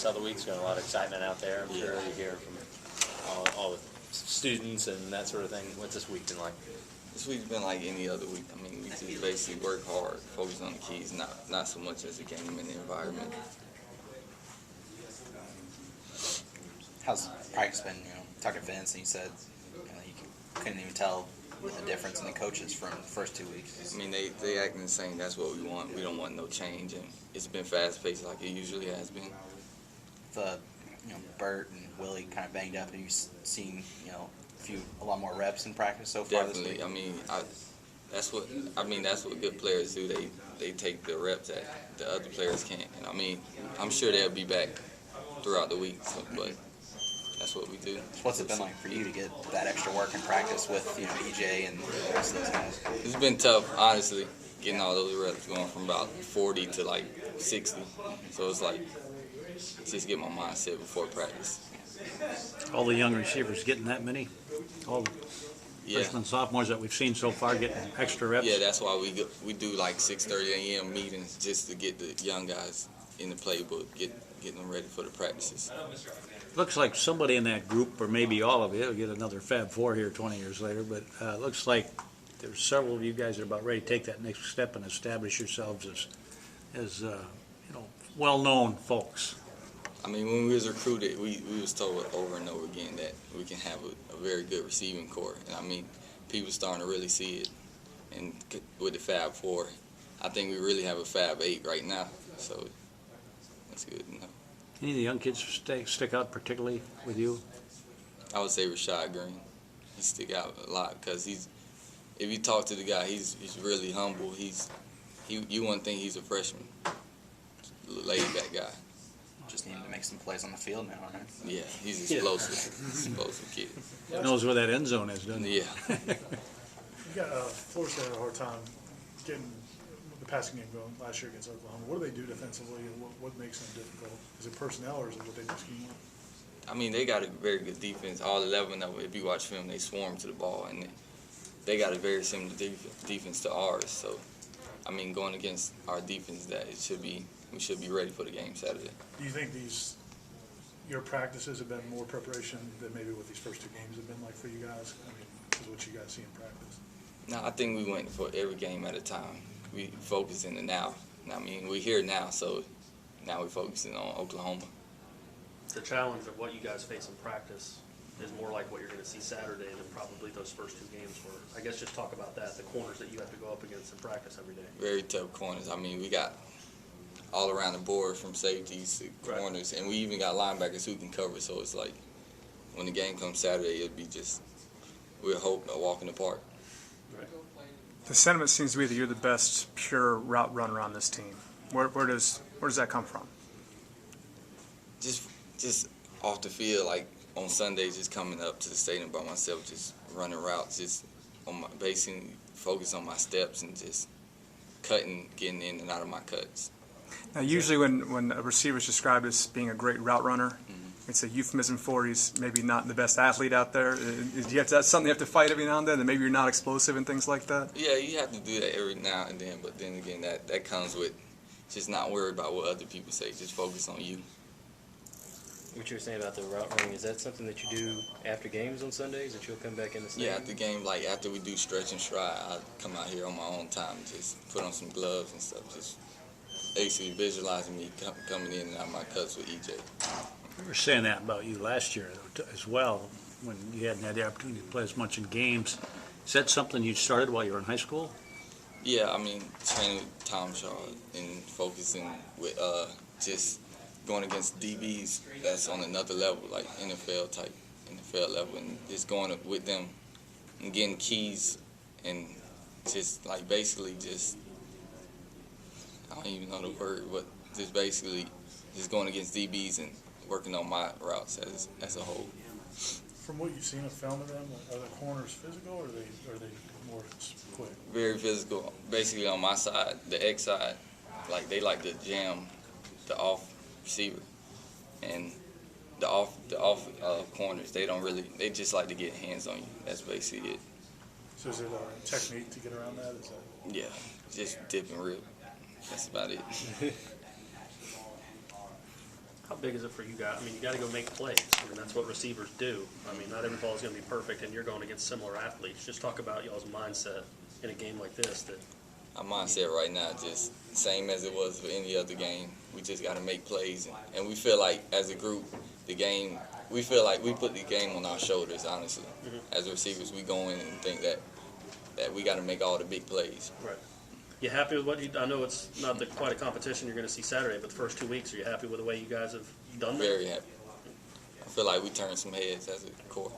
last other weeks. Got a lot of excitement out there. I'm sure you hear from all the students and that sort of thing. What's this week been like? This week's been like any other week. I mean, we just basically work hard, focus on the keys, not so much as the game and the environment. How's practice been? Talking to Vince, and he said you couldn't even tell the difference in the coaches from the first 2 weeks. I mean, they acting the same. That's what we want. We don't want no change, and it's been fast-paced like it usually has been. The Bert and Willie kind of banged up. Have you seen a lot more reps in practice so far Definitely. this week? I mean, that's what good players do. They take the reps that the other players can't. And I mean, I'm sure they'll be back throughout the week. But that's what we do. What's it been like for you to get that extra work in practice with EJ and the rest of those guys? It's been tough, honestly, getting all those reps, going from about 40 to like 60. So it's like just get my mindset before practice. All the young receivers getting that many? All the freshmen, sophomores that we've seen so far getting extra reps? Yeah, that's why we do like 6:30 a.m. meetings just to get the young guys in the playbook, getting them ready for the practices. Looks like somebody in that group, or maybe all of you, will get another Fab Four here 20 years later, but looks like there's several of you guys that are about ready to take that next step and establish yourselves as well-known folks. I mean, when we was recruited, we was told over and over again that we can have a very good receiving core. And I mean, people starting to really see it. And with the Fab Four, I think we really have a Fab 8 right now. So that's good. Any of the young kids stick out particularly with you? I would say Rashad Green. He stick out a lot because if you talk to the guy, he's really humble. You wouldn't think he's a freshman. Laid back guy. Just need to make some plays on the field now, right? Yeah, he's explosive. Explosive kid. Knows where that end zone is, doesn't he? Yeah. You got Florida State had a hard time getting the passing game going last year against Oklahoma. What do they do defensively, and what makes them difficult? Is it personnel, or is it what they do scheme on? I mean, they got a very good defense. All 11 of them, if you watch film, they swarm to the ball, and they got a very similar defense to ours. So, I mean, going against our defense, we should be ready for the game Saturday. Do you think your practices have been more preparation than maybe what these first two games have been like for you guys? I mean, is what you guys see in practice? No, I think we went for every game at a time. We focus in the now. I mean, we're here now, so now we're focusing on Oklahoma. The challenge of what you guys face in practice is more like what you're going to see Saturday than probably those first two games were. I guess just talk about that, the corners that you have to go up against in practice every day. Very tough corners. I mean, we got all around the board from safeties to corners, and we even got linebackers who can cover. So it's like when the game comes Saturday, it'll be we'll hope a walk in the park. Right. The sentiment seems to be that you're the best pure route runner on this team. Where does that come from? Just off the field, like on Sundays, just coming up to the stadium by myself, just running routes, just basically focus on my steps and just cutting, getting in and out of my cuts. Now, usually when a receiver is described as being a great route runner, it's a euphemism for he's maybe not the best athlete out there. That's something you have to fight every now and then, and maybe you're not explosive and things like that? Yeah, you have to do that every now and then, but then again, that comes with just not worried about what other people say, just focus on you. What you were saying about the route running, is that something that you do after games on Sundays, that you'll come back in the stadium? Yeah, after game, like after we do stretch and stride, I come out here on my own time and just put on some gloves and stuff, just basically visualizing me coming in and out of my cuts with EJ. We were saying that about you last year as well, when you hadn't had the opportunity to play as much in games. Is that something you started while you were in high school? Yeah, I mean, training with Tom Shaw and focusing with just going against DBs that's on another level, like NFL level, and just going with them and getting keys and just like basically just, I don't even know the word, but just basically just going against DBs and working on my routes as a whole. From what you've seen of film of them, are the corners physical, or are they more quick? Very physical. Basically on my side, the X side, like they like to jam the off receiver, and the off corners, they just like to get hands on you. That's basically it. So is it a technique to get around that? Yeah, just dip and rip. That's about it. How big is it for you guys? I mean, you gotta go make plays. I mean, that's what receivers do. I mean, not every ball is gonna be perfect, and you're going against similar athletes. Just talk about y'all's mindset in a game like this. That Our mindset right now just same as it was for any other game. We just got to make plays, and we feel like as a group, we feel like we put the game on our shoulders. Honestly, as receivers, we go in and think that we got to make all the big plays. right. You happy with what you? I know it's not quite a competition you're going to see Saturday, but the first 2 weeks, are you happy with the way you guys have done that? Very happy. I feel like we turned some heads as a core.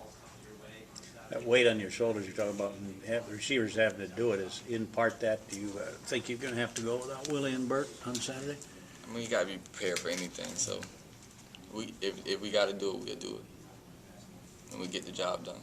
That weight on your shoulders you're talking about, and have the receivers having to do it, is in part that, do you think you're going to have to go without Willie and Bert on Saturday? I mean, you got to be prepared for anything. So, if we got to do it, we'll do it, and we get the job done.